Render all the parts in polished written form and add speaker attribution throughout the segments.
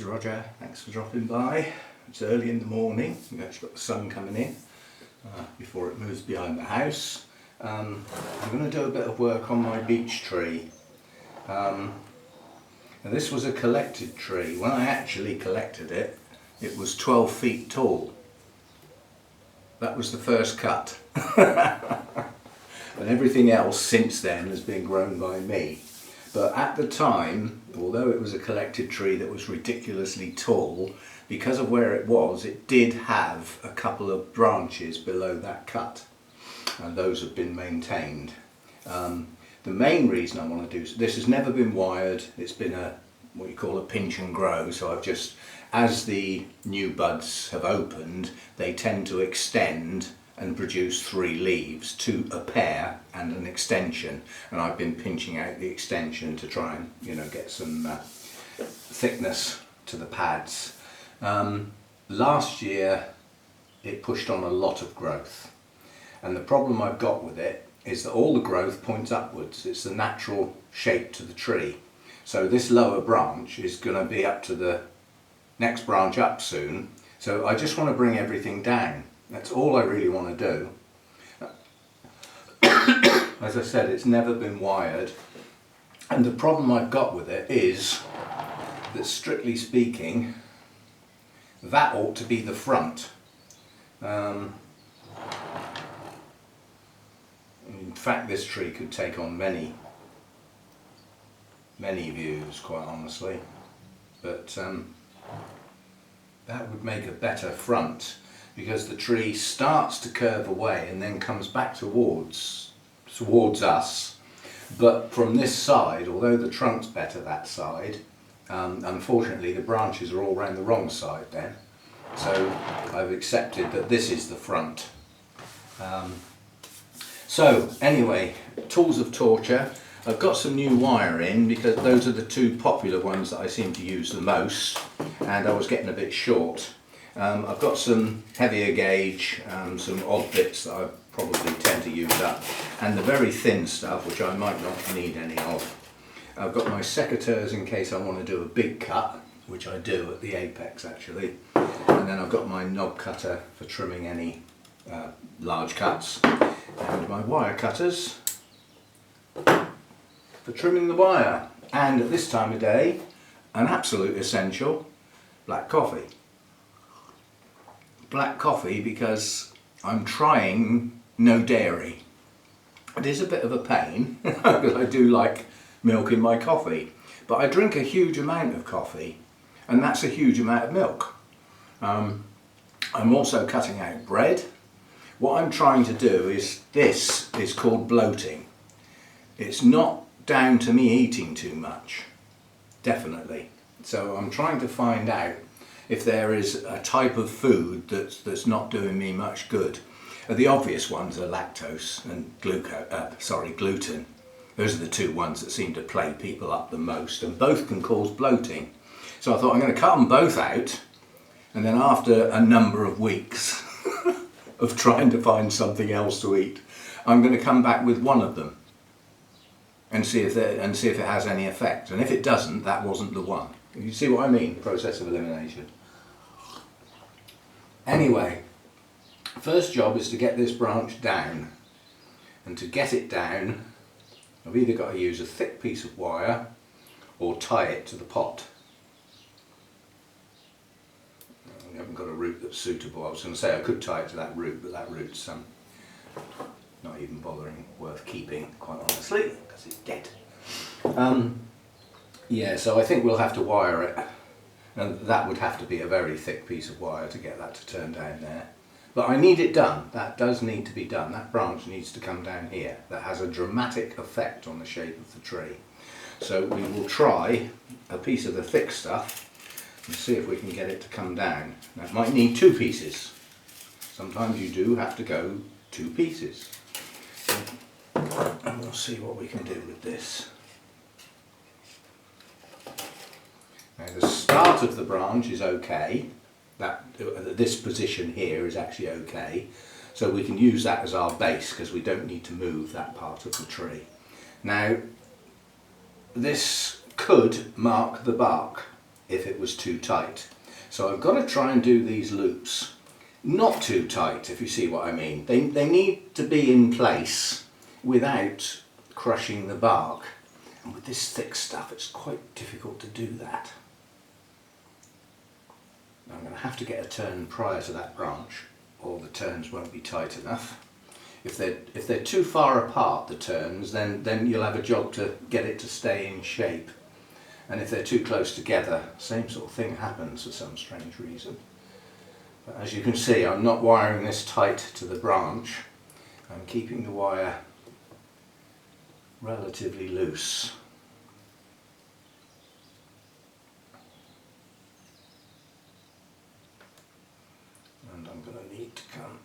Speaker 1: Mr. Roger, thanks for dropping by. It's early in the morning, we've actually got the sun coming in before it moves behind the house. I'm going to do a bit of work on my beech tree. Now this was a collected tree. When I actually collected it, it was 12 feet tall. That was the first cut. And everything else since then has been grown by me. But at the time, although it was a collected tree that was ridiculously tall, because of where it was, it did have a couple of branches below that cut, and those have been maintained. The main reason I want to do this has never been wired. It's been what you call a pinch and grow. So I've just, as the new buds have opened, they tend to extend and produce 3 leaves, 2 a pair and an extension, and I've been pinching out the extension to try and get some thickness to the pads. Last year it pushed on a lot of growth, and the problem I've got with it is that all the growth points upwards. It's the natural shape to the tree, so this lower branch is going to be up to the next branch up soon, so I just want to bring everything down. That's all I really want to do. As I said, it's never been wired, and the problem I've got with it is that, strictly speaking, that ought to be the front. In fact, this tree could take on many views, quite honestly, but that would make a better front, because the tree starts to curve away and then comes back towards us. But from this side, although the trunk's better that side, unfortunately the branches are all around the wrong side then. So I've accepted that this is the front. So anyway, tools of torture. I've got some new wire in because those are the 2 popular ones that I seem to use the most, and I was getting a bit short. I've got some heavier gauge, some odd bits that I probably tend to use up, and the very thin stuff which I might not need any of. I've got my secateurs in case I want to do a big cut, which I do at the apex actually, and then I've got my knob cutter for trimming any large cuts, and my wire cutters for trimming the wire, and at this time of day, an absolute essential, black coffee. Black coffee because I'm trying no dairy. It is a bit of a pain because I do like milk in my coffee, but I drink a huge amount of coffee, and that's a huge amount of milk. I'm also cutting out bread. What I'm trying to do is, this is called bloating. It's not down to me eating too much, definitely. So I'm trying to find out if there is a type of food that's not doing me much good. The obvious ones are lactose and gluten. Those are the 2 ones that seem to play people up the most, and both can cause bloating. So I thought I'm going to cut them both out, and then after a number of weeks of trying to find something else to eat, I'm going to come back with one of them and see if it has any effect. And if it doesn't, that wasn't the one. You see what I mean? The process of elimination. Anyway, first job is to get this branch down, and to get it down I've either got to use a thick piece of wire or tie it to the pot. I haven't got a root that's suitable. I was going to say I could tie it to that root, but that root's not even bothering worth keeping, quite honestly, because it's dead. Yeah, so I think we'll have to wire it, and that would have to be a very thick piece of wire to get that to turn down there. But I need it done. That does need to be done. That branch needs to come down here. That has a dramatic effect on the shape of the tree. So we will try a piece of the thick stuff and see if we can get it to come down. Now it might need 2 pieces. Sometimes you do have to go 2 pieces. And we'll see what we can do with this. Now the start of the branch is okay. This position here is actually okay, so we can use that as our base because we don't need to move that part of the tree. Now this could mark the bark if it was too tight. So I've got to try and do these loops not too tight, if you see what I mean. They need to be in place without crushing the bark. And with this thick stuff, it's quite difficult to do that. Now I'm going to have to get a turn prior to that branch, or the turns won't be tight enough. If they're too far apart, the turns, then you'll have a job to get it to stay in shape. And if they're too close together, same sort of thing happens for some strange reason. But as you can see, I'm not wiring this tight to the branch. I'm keeping the wire relatively loose. And I'm going to need to come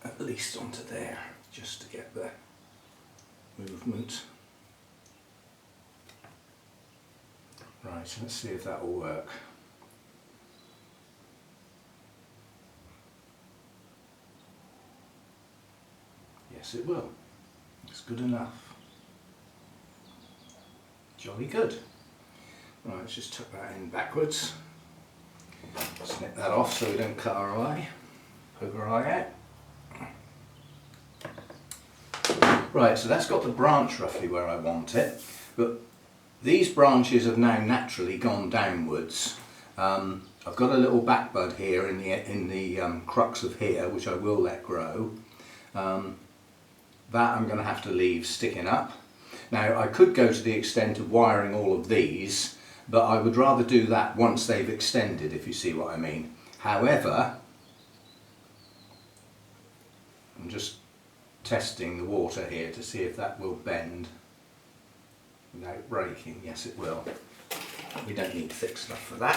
Speaker 1: at least onto there just to get the movement. Right, so let's see if that will work. Yes, it will. It's good enough. Jolly good. Right, let's just tuck that in backwards. Snip that off so we don't cut our eye. Poke our eye out. Right, so that's got the branch roughly where I want it, but these branches have now naturally gone downwards. I've got a little back bud here in the crux of here, which I will let grow. That I'm going to have to leave sticking up. Now I could go to the extent of wiring all of these, but I would rather do that once they've extended, if you see what I mean. However, I'm just testing the water here to see if that will bend without breaking. Yes, it will. We don't need thick stuff for that.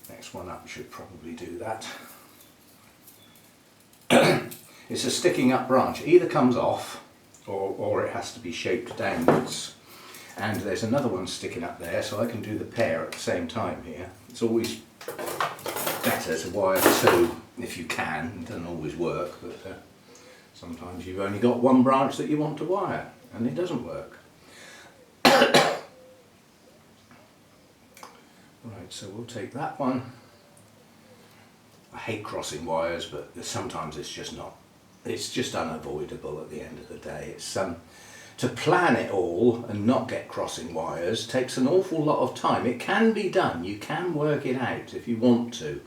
Speaker 1: Next one up should probably do that. It's a sticking up branch. It either comes off or it has to be shaped downwards. And there's another one sticking up there, so I can do the pair at the same time here. It's always better to wire two if you can. It doesn't always work, but sometimes you've only got one branch that you want to wire and it doesn't work. Right, so we'll take that one. I hate crossing wires, but sometimes it's just not. It's just unavoidable at the end of the day. It's to plan it all and not get crossing wires takes an awful lot of time. It can be done. You can work it out if you want to.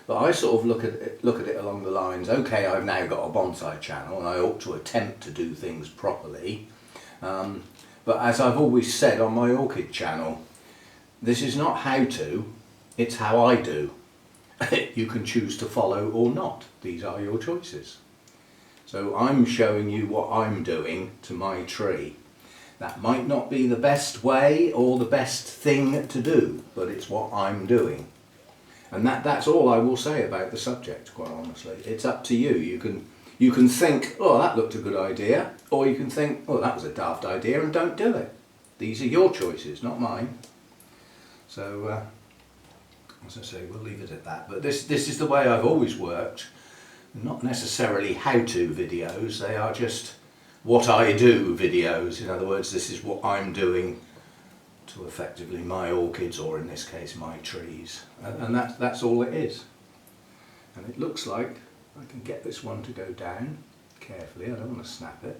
Speaker 1: But I sort of look at it along the lines, okay, I've now got a bonsai channel and I ought to attempt to do things properly. But as I've always said on my Orchid channel, this is not how to, it's how I do. You can choose to follow or not. These are your choices. So I'm showing you what I'm doing to my tree. That might not be the best way or the best thing to do, but it's what I'm doing. And that's all I will say about the subject, quite honestly. It's up to you. You can think, oh, that looked a good idea, or you can think, oh, that was a daft idea, and don't do it. These are your choices, not mine. So, as I say, we'll leave it at that. But this is the way I've always worked. Not necessarily how-to videos, they are just what I do videos. In other words, this is what I'm doing to effectively my orchids, or in this case my trees, and that's all it is. And it looks like I can get this one to go down carefully. I don't want to snap it.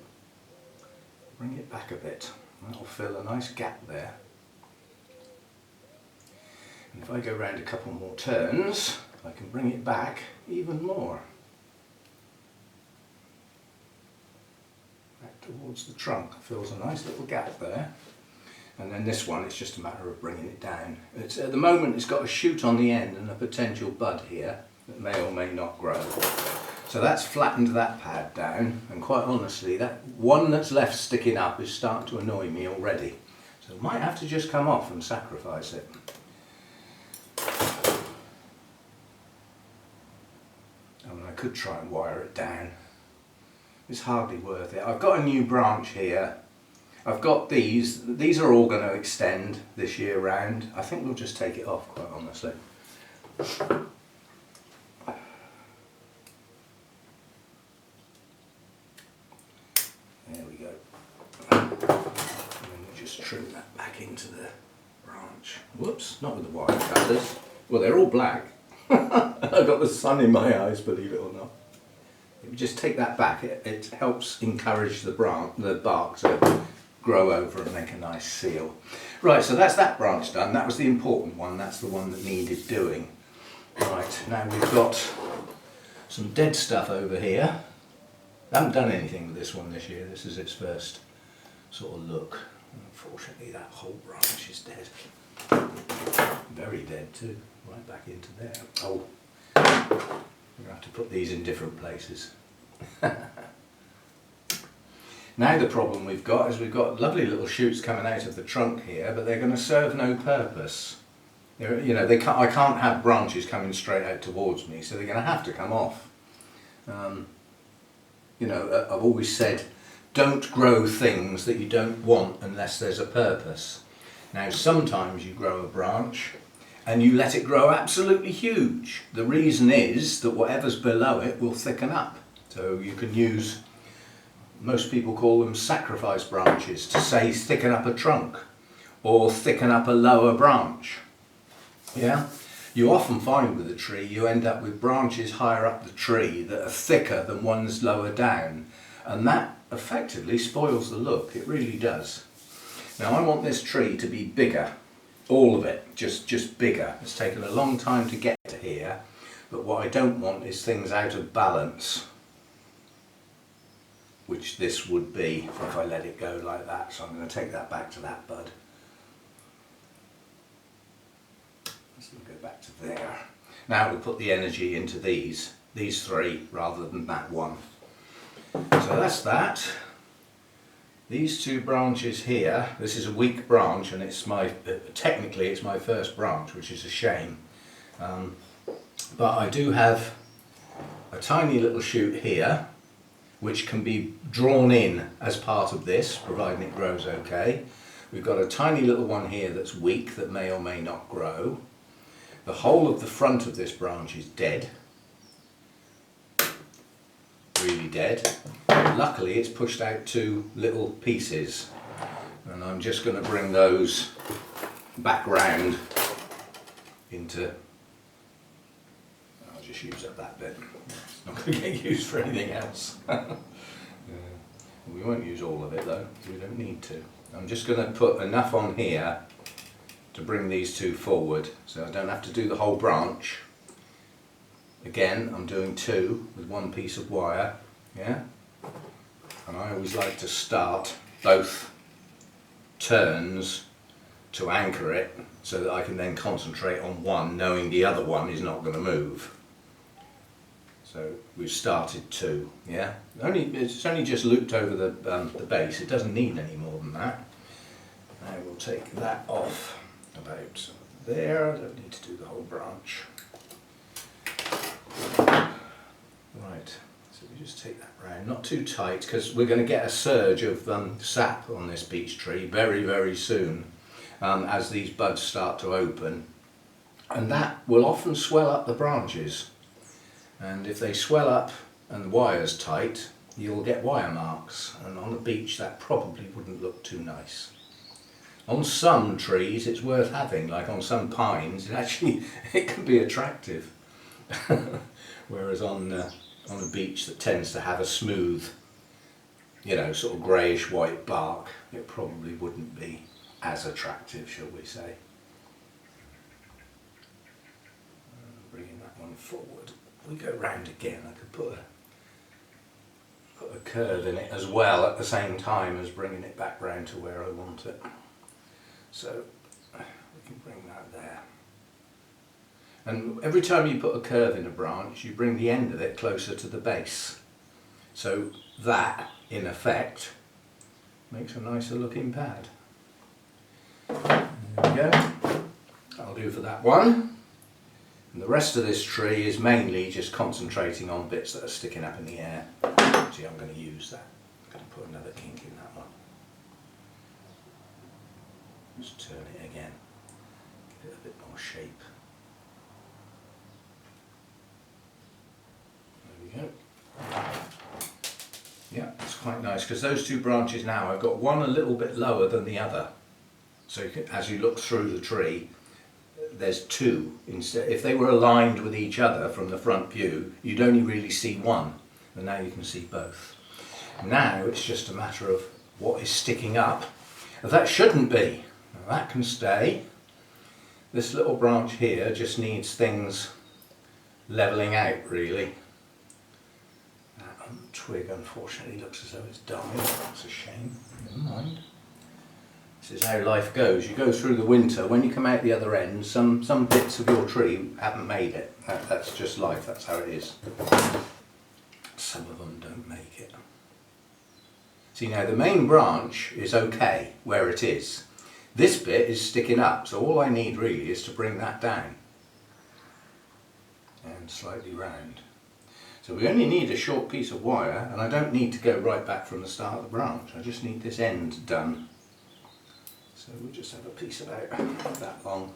Speaker 1: Bring it back a bit. That'll fill a nice gap there. And if I go round a couple more turns, I can bring it back even more. Back towards the trunk. Fills a nice little gap there. And then this one, it's just a matter of bringing it down. At the moment it's got a shoot on the end and a potential bud here that may or may not grow. So that's flattened that pad down, and quite honestly that one that's left sticking up is starting to annoy me already. So I might have to just come off and sacrifice it. I mean, I could try and wire it down. It's hardly worth it. I've got a new branch here. I've got these are all going to extend this year round. I think we'll just take it off, quite honestly. There we go. And then we'll just trim that back into the branch. branch. Whoops, not with the wire cutters. Well, they're all black. I've got the sun in my eyes, believe it or not. If you just take that back, it helps encourage the bark to grow over and make a nice seal. Right, so that's that branch done. That was the important one. That's the one that needed doing. Right, now we've got some dead stuff over here. I haven't done anything with this one this year. This is its first sort of look. Unfortunately, that whole branch is dead. Very dead too. Right back into there. Oh, we're going to have to put these in different places. Now the problem we've got is we've got lovely little shoots coming out of the trunk here, but they're going to serve no purpose. You know, I can't have branches coming straight out towards me, so they're going to have to come off. You know, I've always said, don't grow things that you don't want unless there's a purpose. Now sometimes you grow a branch and you let it grow absolutely huge. The reason is that whatever's below it will thicken up. So you can use, most people call them sacrifice branches, to say thicken up a trunk or thicken up a lower branch. Yeah? You often find with a tree you end up with branches higher up the tree that are thicker than ones lower down, and that effectively spoils the look. It really does. Now I want this tree to be bigger, all of it, just bigger. It's taken a long time to get to here, but what I don't want is things out of balance, which this would be if I let it go like that. So I'm going to take that back to that bud. Let's go back to there. Now we'll put the energy into these three rather than that one. So that's that. These two branches here, this is a weak branch and it's technically it's my first branch, which is a shame. But I do have a tiny little shoot here which can be drawn in as part of this, providing it grows okay. We've got a tiny little one here that's weak that may or may not grow. The whole of the front of this branch is dead. Really dead. Luckily it's pushed out two little pieces and I'm just going to bring those back round into, I'll just use up that bit, it's not going to get used for anything else. We won't use all of it though, we don't need to. I'm just going to put enough on here to bring these two forward so I don't have to do the whole branch. Again, I'm doing two with one piece of wire, yeah? And I always like to start both turns to anchor it so that I can then concentrate on one, knowing the other one is not going to move. So we've started two, yeah? It's only just looped over the base, it doesn't need any more than that. I will take that off about there, I don't need to do the whole branch. Right, so we just take that round, not too tight because we're going to get a surge of sap on this beech tree very, very soon as these buds start to open, and that will often swell up the branches, and if they swell up and the wire's tight you'll get wire marks, and on the beech that probably wouldn't look too nice. On some trees it's worth having, like on some pines it can be attractive. Whereas on a beech that tends to have a smooth, you know, sort of greyish white bark, it probably wouldn't be as attractive, shall we say. Bringing that one forward. If we go round again, I could put a curve in it as well at the same time as bringing it back round to where I want it. So we can bring that there. And every time you put a curve in a branch, you bring the end of it closer to the base. So that, in effect, makes a nicer looking pad. There we go. That'll do for that one. And the rest of this tree is mainly just concentrating on bits that are sticking up in the air. See, I'm going to use that. I'm going to put another kink in that one. Just turn it again. Give it a bit more shape. There we go. Yeah, it's quite nice because those two branches now, I've got one a little bit lower than the other. So as you look through the tree, there's two. Instead, if they were aligned with each other from the front view, you'd only really see one, and now you can see both. Now it's just a matter of what is sticking up. That shouldn't be. Now that can stay. This little branch here just needs things levelling out, really. That twig unfortunately looks as though it's dying. That's a shame. Never mind. This is how life goes. You go through the winter, when you come out the other end, some bits of your tree haven't made it. That's just life, that's how it is. Some of them don't make it. See, now the main branch is okay where it is. This bit is sticking up, so all I need really is to bring that down and slightly round. So we only need a short piece of wire, and I don't need to go right back from the start of the branch. I just need this end done. So we'll just have a piece about that long.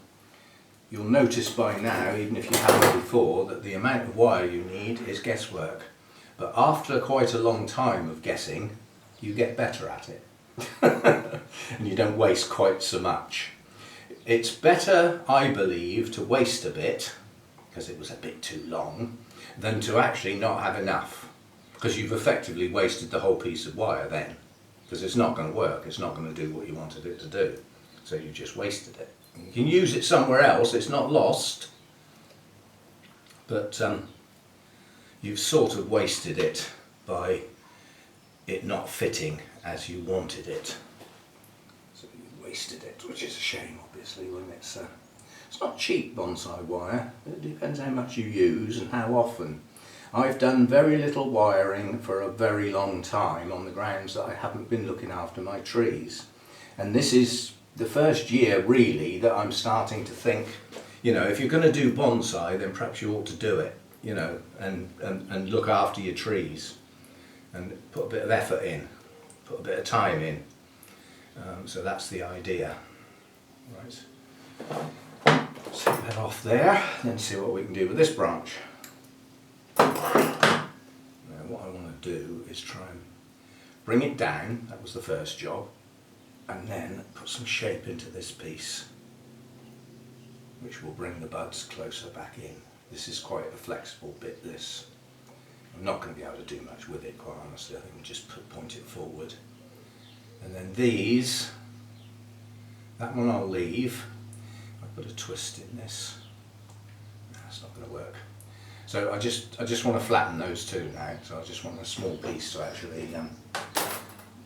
Speaker 1: You'll notice by now, even if you haven't before, that the amount of wire you need is guesswork. But after quite a long time of guessing, you get better at it. And you don't waste quite so much. It's better, I believe, to waste a bit, because it was a bit too long, than to actually not have enough. Because you've effectively wasted the whole piece of wire then. Because it's not going to work, it's not going to do what you wanted it to do. So you just wasted it. You can use it somewhere else, it's not lost, but you've sort of wasted it by it not fitting as you wanted it. So you wasted it, which is a shame obviously when it's not cheap bonsai wire. It depends how much you use and how often. I've done very little wiring for a very long time on the grounds that I haven't been looking after my trees. And this is the first year really that I'm starting to think, you know, if you're going to do bonsai, then perhaps you ought to do it, you know, and look after your trees and put a bit of effort in, put a bit of time in. So that's the idea. Right. Set that off there, then see what we can do with this branch. Now what I want to do is try and bring it down, that was the first job, and then put some shape into this piece, which will bring the buds closer back in. This is quite a flexible bit, this. I'm not going to be able to do much with it, quite honestly. I think we'll just point it forward. And then these, that one I'll leave. I'll put a twist in this. That's not going to work. So I just want to flatten those two now. So I just want a small piece to actually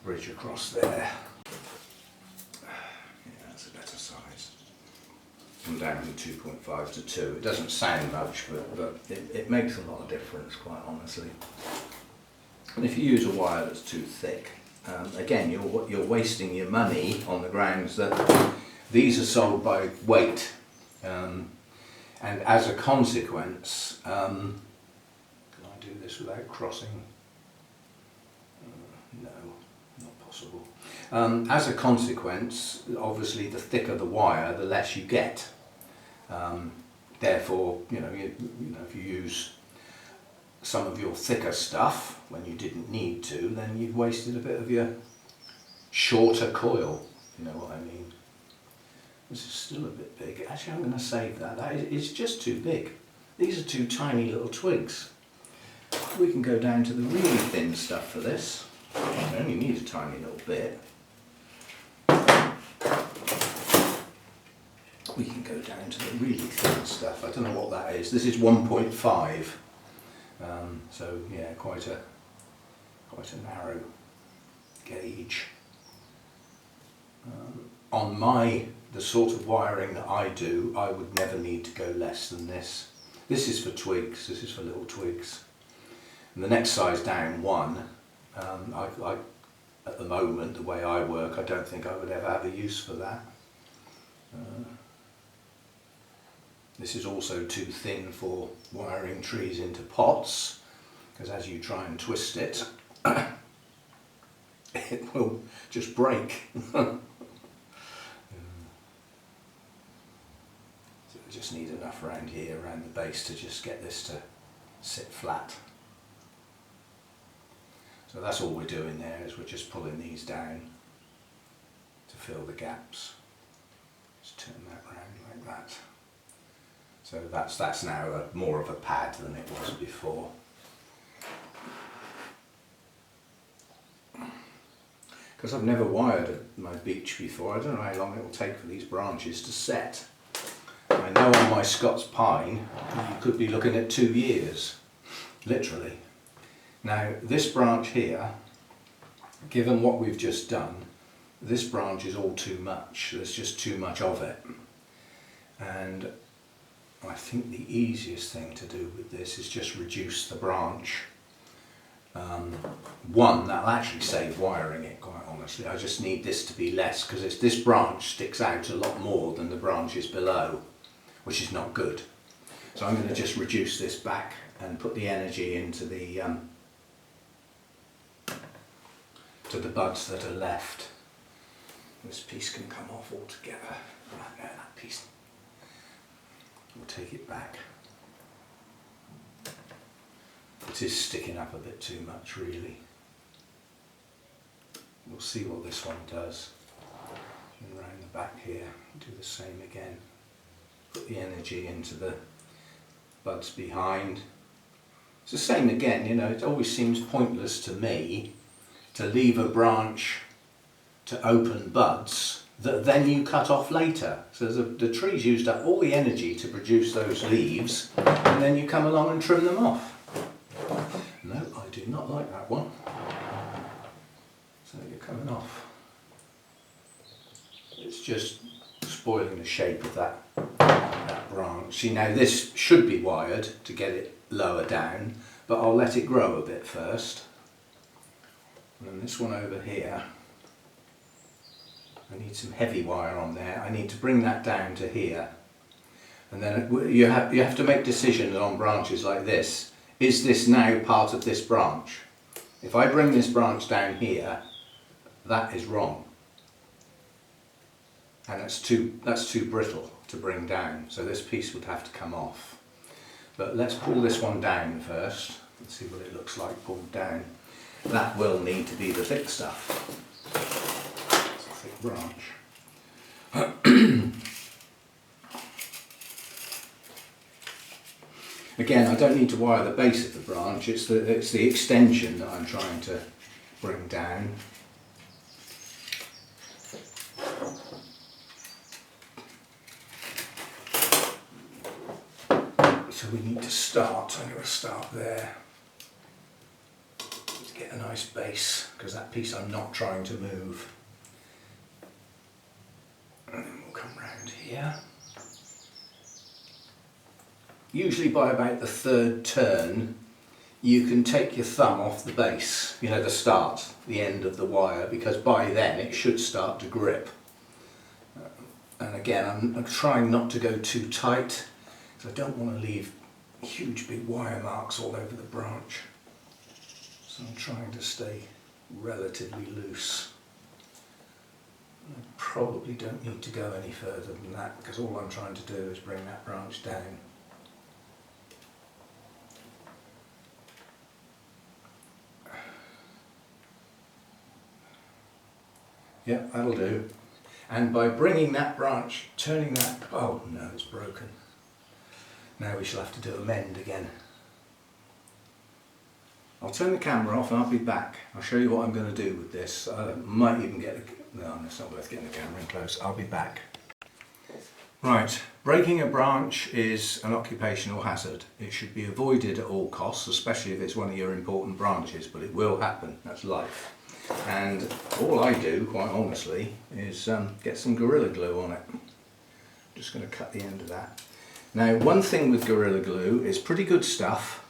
Speaker 1: bridge across there. Yeah, that's a better size. Come down from 2.5 to 2. It doesn't sound much, but it makes a lot of difference, quite honestly. And if you use a wire that's too thick, again, you're wasting your money on the grounds that these are sold by weight. And as a consequence, can I do this without crossing? No, not possible. As a consequence, obviously the thicker the wire, the less you get. Therefore, you know, if you use some of your thicker stuff when you didn't need to, then you've wasted a bit of your shorter coil, you know what I mean. This is still a bit big. Actually, I'm going to save that. It's just too big. These are two tiny little twigs. We can go down to the really thin stuff for this. I only need a tiny little bit. We can go down to the really thin stuff. I don't know what that is. This is 1.5. So yeah, quite a narrow gauge. On the sort of wiring that I do, I would never need to go less than this. This is for twigs, this is for little twigs. And the next size down, 1, at the moment, the way I work, I don't think I would ever have a use for that. This is also too thin for wiring trees into pots, because as you try and twist it, it will just break. Just need enough around here, around the base, to just get this to sit flat. So that's all we're doing there, is we're just pulling these down to fill the gaps. Just turn that round like that. So that's now more of a pad than it was before. Because I've never wired my beech before, I don't know how long it will take for these branches to set. I know on my Scots pine you could be looking at 2 years, literally. Now this branch here, given what we've just done, this branch is all too much. There's just too much of it. And I think the easiest thing to do with this is just reduce the branch. One, that'll actually save wiring it, quite honestly. I just need this to be less because this branch sticks out a lot more than the branches below, which is not good. So I'm going to just reduce this back and put the energy into the to the buds that are left. This piece can come off altogether. Right there, that piece. We'll take it back. It is sticking up a bit too much, really. We'll see what this one does. And round the back here, do the same again. Put the energy into the buds behind. It's the same again, you know, it always seems pointless to me to leave a branch to open buds that then you cut off later. So the tree's used up all the energy to produce those leaves and then you come along and trim them off. No, I do not like that one. So you're coming off. It's just spoiling the shape of that branch. See, now this should be wired to get it lower down, but I'll let it grow a bit first. And then this one over here, I need some heavy wire on there. I need to bring that down to here. And then you have to make decisions on branches like this. Is this now part of this branch? If I bring this branch down here, that is wrong. And that's too brittle to bring down. So this piece would have to come off. But let's pull this one down first. Let's see what it looks like pulled down. That will need to be the thick stuff. It's a thick branch. Again, I don't need to wire the base of the branch, it's the extension that I'm trying to bring down. So we need to start, I'm going to start there. To get a nice base, because that piece I'm not trying to move. And then we'll come round here. Usually by about the third turn you can take your thumb off the base, you know, the start, the end of the wire, because by then it should start to grip. And again, I'm trying not to go too tight because I don't want to leave huge big wire marks all over the branch. So I'm trying to stay relatively loose. I probably don't need to go any further than that because all I'm trying to do is bring that branch down. Yeah, that'll do. And by bringing that branch, turning that, oh no, it's broken. Now we shall have to do a mend again. I'll turn the camera off and I'll be back. I'll show you what I'm going to do with this. I might even get no, it's not worth getting the camera in close. I'll be back. Right, breaking a branch is an occupational hazard. It should be avoided at all costs, especially if it's one of your important branches, but it will happen. That's life. And all I do, quite honestly, is get some Gorilla Glue on it. I'm just going to cut the end of that. Now, one thing with Gorilla Glue is pretty good stuff,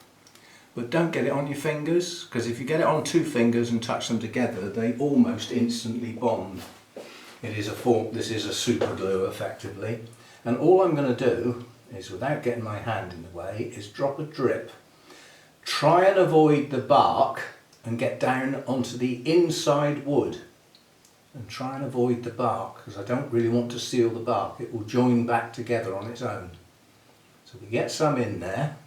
Speaker 1: but don't get it on your fingers, because if you get it on 2 fingers and touch them together, they almost instantly bond. This is a super glue, effectively. And all I'm going to do is, without getting my hand in the way, is drop a drip. Try and avoid the bark and get down onto the inside wood and try and avoid the bark, because I don't really want to seal the bark. It will join back together on its own. So we get some in there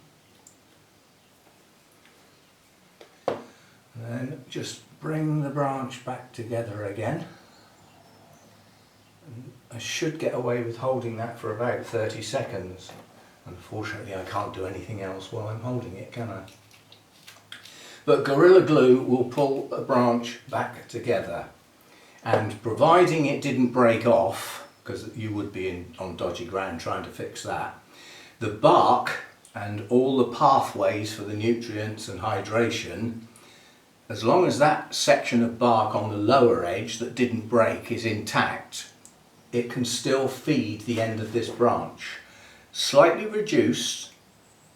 Speaker 1: and then just bring the branch back together again. And I should get away with holding that for about 30 seconds. Unfortunately, I can't do anything else while I'm holding it, can I? But Gorilla Glue will pull a branch back together, and providing it didn't break off, because you would be on dodgy ground trying to fix that, the bark and all the pathways for the nutrients and hydration, as long as that section of bark on the lower edge that didn't break is intact, it can still feed the end of this branch. Slightly reduced,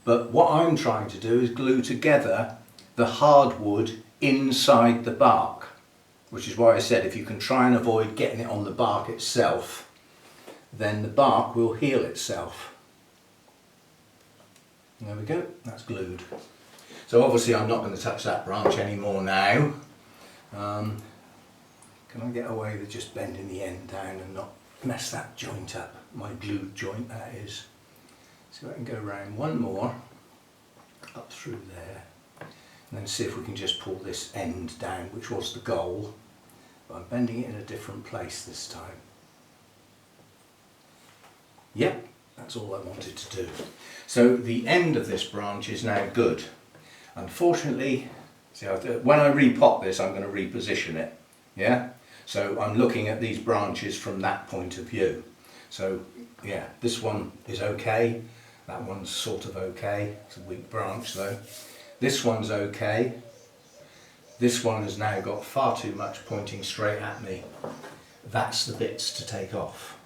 Speaker 1: but what I'm trying to do is glue together the hardwood inside the bark, which is why I said if you can try and avoid getting it on the bark itself, then the bark will heal itself. There we go, that's glued. So obviously I'm not going to touch that branch anymore now. Can I get away with just bending the end down and not mess that joint up? My glued joint, that is. So I can go around one more, up through there, and then see if we can just pull this end down, which was the goal. But I'm bending it in a different place this time. Yep, that's all I wanted to do. So the end of this branch is now good. Unfortunately, see, when I repot this, I'm going to reposition it. Yeah? So I'm looking at these branches from that point of view. So yeah, this one is okay. That one's sort of okay. It's a weak branch though. This one's okay. This one has now got far too much pointing straight at me. That's the bits to take off.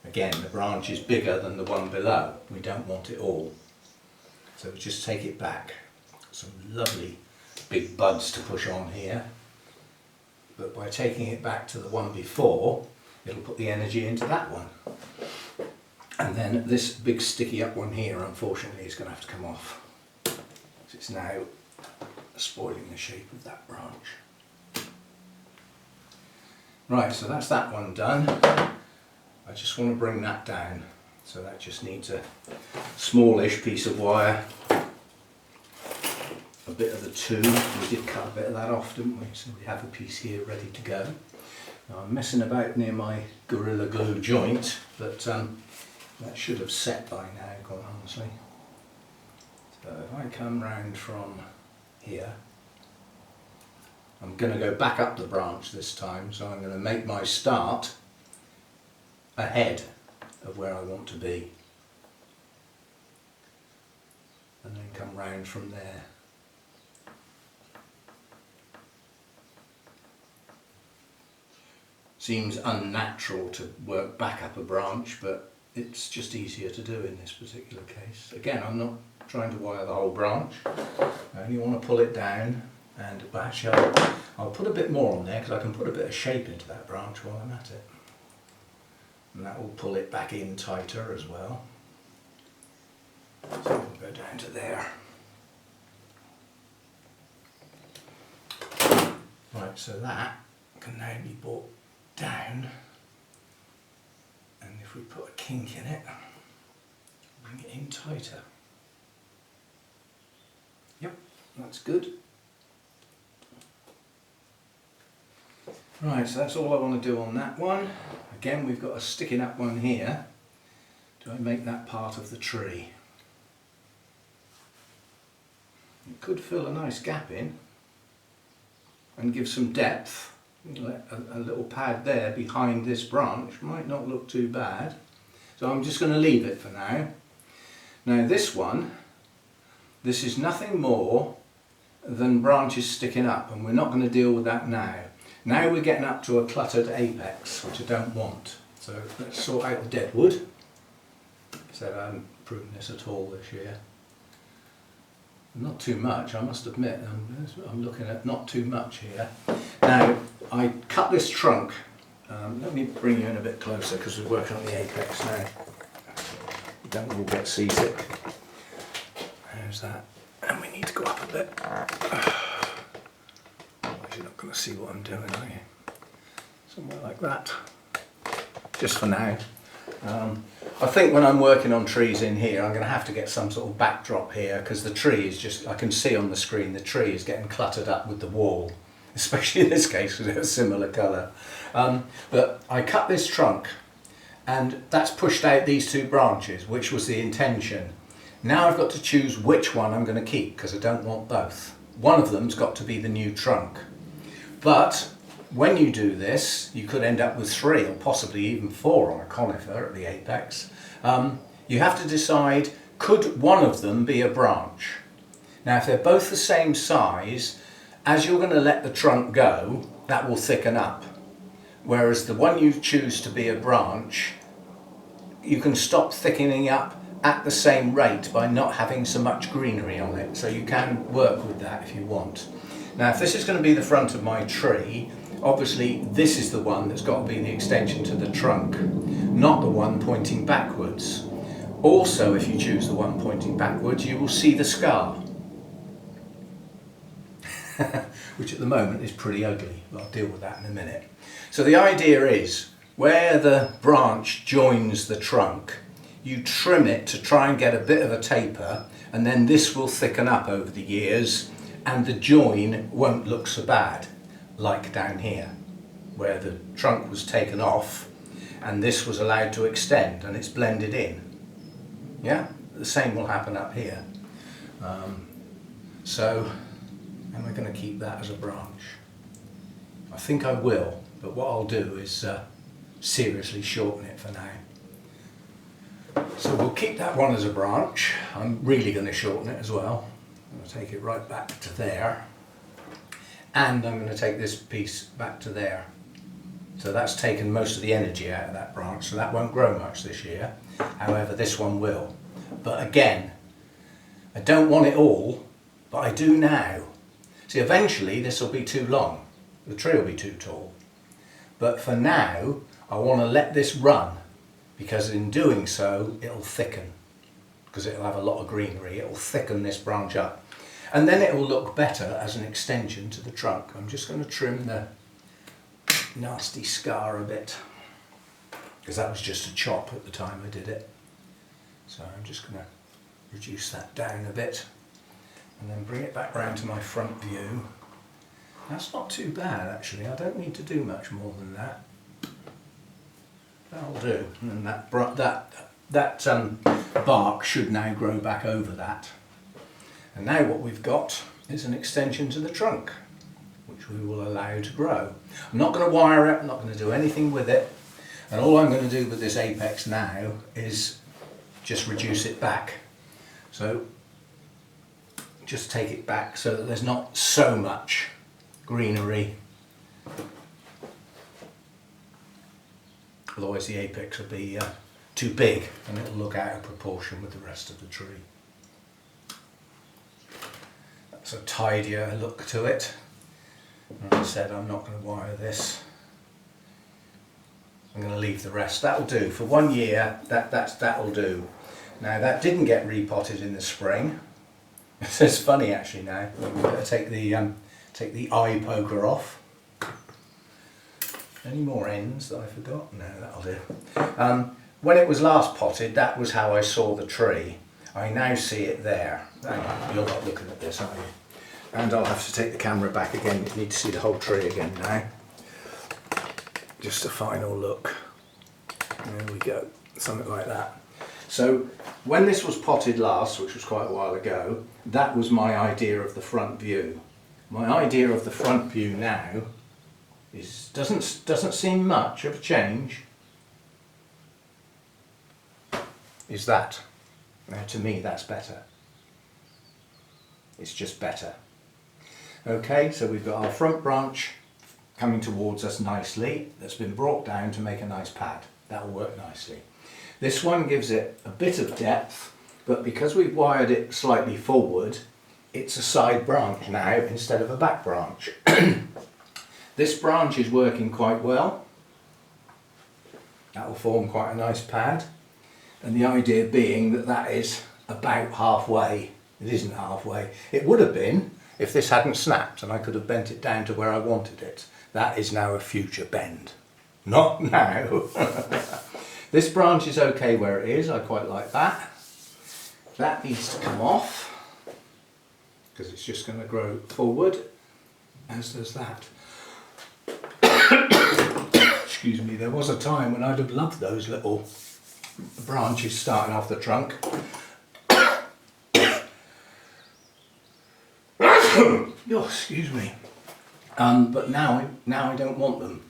Speaker 1: Again, the branch is bigger than the one below. We don't want it all. So just take it back. Some lovely big buds to push on here. But by taking it back to the one before, it'll put the energy into that one. And then this big sticky up one here, unfortunately, is going to have to come off. It's now spoiling the shape of that branch. Right, so that's that one done. I just want to bring that down. So that just needs a smallish piece of wire. A bit of the two. We did cut a bit of that off, didn't we? So we have a piece here ready to go. Now I'm messing about near my Gorilla Glue joint, but that should have set by now, quite honestly. So if I come round from here, I'm going to go back up the branch this time, so I'm going to make my start ahead of where I want to be, and then come round from there. Seems unnatural to work back up a branch, but it's just easier to do in this particular case. Again, I'm not trying to wire the whole branch. I only want to pull it down, and actually I'll put a bit more on there because I can put a bit of shape into that branch while I'm at it. And that will pull it back in tighter as well. So we'll go down to there. Right, so that can now be brought down, and if we put a kink in it, bring it in tighter. Yep, that's good. Right, so that's all I want to do on that one. Again, we've got a sticking up one here. Do I make that part of the tree? It could fill a nice gap in and give some depth. A little pad there behind this branch might not look too bad. So I'm just going to leave it for now. Now this one, this is nothing more than branches sticking up, and we're not going to deal with that now. Now we're getting up to a cluttered apex, which I don't want. So let's sort out the dead wood. So I haven't pruned this at all this year. Not too much, I must admit. I'm looking at not too much here. Now, I cut this trunk. Let me bring you in a bit closer because we're working on the apex now. We don't all get seasick. There's that. And we need to go up a bit. Otherwise you're not going to see what I'm doing, are you? Somewhere like that. Just for now. I think when I'm working on trees in here, I'm going to have to get some sort of backdrop here because the tree is just, I can see on the screen, the tree is getting cluttered up with the wall. especially in this case because they're a similar colour. But I cut this trunk and that's pushed out these two branches, which was the intention. Now I've got to choose which one I'm going to keep because I don't want both. One of them's got to be the new trunk. But when you do this, you could end up with 3 or possibly even 4 on a conifer at the apex. You have to decide, could one of them be a branch? Now if they're both the same size, as you're going to let the trunk go, that will thicken up. Whereas the one you choose to be a branch, you can stop thickening up at the same rate by not having so much greenery on it. So you can work with that if you want. Now if this is going to be the front of my tree, obviously this is the one that's got to be the extension to the trunk, not the one pointing backwards. Also, if you choose the one pointing backwards, you will see the scar, which at the moment is pretty ugly. I'll deal with that in a minute. So the idea is, where the branch joins the trunk, you trim it to try and get a bit of a taper, and then this will thicken up over the years and the join won't look so bad, like down here, where the trunk was taken off and this was allowed to extend and it's blended in. Yeah, the same will happen up here. So, am I going to keep that as a branch? I think I will, but what I'll do is seriously shorten it for now. So we'll keep that one as a branch. I'm really going to shorten it as well. I'm going to take it right back to there. And I'm going to take this piece back to there. So that's taken most of the energy out of that branch, so that won't grow much this year. However, this one will. But again, I don't want it all, but I do now. See, eventually this will be too long. The tree will be too tall. But for now, I want to let this run, because in doing so, it'll thicken. Because it'll have a lot of greenery, it'll thicken this branch up. And then it will look better as an extension to the trunk. I'm just going to trim the nasty scar a bit, because that was just a chop at the time I did it. So I'm just going to reduce that down a bit and then bring it back round to my front view. That's not too bad actually, I don't need to do much more than that. That'll do, and that bark should now grow back over that. And now what we've got is an extension to the trunk, which we will allow to grow. I'm not going to wire it, I'm not going to do anything with it, and all I'm going to do with this apex now is just reduce it back. So just take it back so that there's not so much greenery. Otherwise the apex will be too big and it'll look out of proportion with the rest of the tree. That's a tidier look to it. As I said, I'm not going to wire this. I'm going to leave the rest. That'll do for 1 year. That'll do. Now that didn't get repotted in the spring. It's funny actually now. I'm going to take the eye poker off. Any more ends that I forgot? No, that'll do. When it was last potted, that was how I saw the tree. I now see it there. Hang on, you're not looking at this, are you? And I'll have to take the camera back again. You need to see the whole tree again now. Just a final look. There we go, something like that. So when this was potted last, which was quite a while ago, that was my idea of the front view. My idea of the front view now doesn't seem much of a change. Is that. Now to me that's better. It's just better. Okay, so we've got our front branch coming towards us nicely, that's been brought down to make a nice pad. That will work nicely. This one gives it a bit of depth, but because we've wired it slightly forward, it's a side branch now instead of a back branch. This branch is working quite well. That will form quite a nice pad. And the idea being that that is about halfway. It isn't halfway. It would have been if this hadn't snapped and I could have bent it down to where I wanted it. That is now a future bend. Not now. This branch is okay where it is. I quite like that. That needs to come off because it's just going to grow forward. as does that. Excuse me, there was a time when I'd have loved those little branches starting off the trunk. Oh, excuse me. But now I don't want them.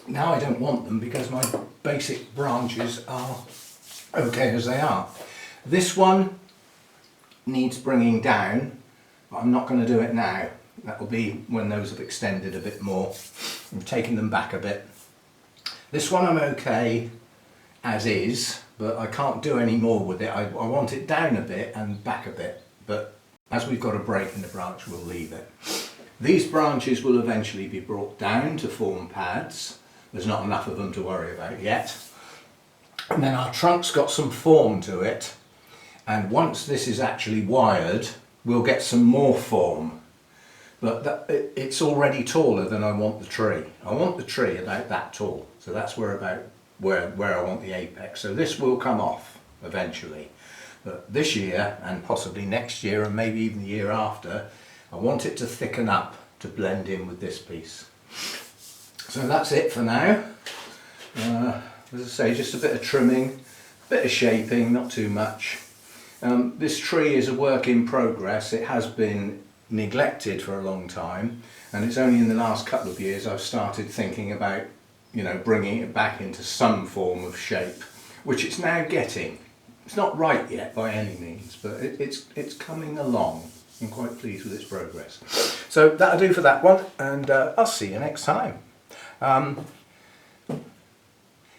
Speaker 1: Now I don't want them because my basic branches are okay as they are. This one needs bringing down, but I'm not going to do it now. That will be when those have extended a bit more. I'm taking them back a bit. This one I'm okay as is, but I can't do any more with it. I want it down a bit and back a bit, but as we've got a break in the branch, we'll leave it. These branches will eventually be brought down to form pads. There's not enough of them to worry about yet. And then our trunk's got some form to it, and once this is actually wired, we'll get some more form. But it's already taller than I want the tree. I want the tree about that tall, so that's where I want the apex. So this will come off eventually. But this year, and possibly next year, and maybe even the year after, I want it to thicken up to blend in with this piece. So that's it for now. As I say, just a bit of trimming, a bit of shaping, not too much. This tree is a work in progress. It has been neglected for a long time, and it's only in the last couple of years I've started thinking about, bringing it back into some form of shape, which it's now getting. It's not right yet by any means, but it's coming along. I'm quite pleased with its progress. So that'll do for that one, and I'll see you next time.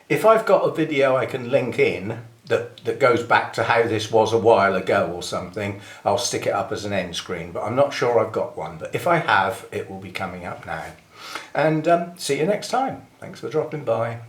Speaker 1: If I've got a video I can link in that goes back to how this was a while ago or something, I'll stick it up as an end screen, but I'm not sure I've got one. But if I have, it will be coming up now. And see you next time. Thanks for dropping by.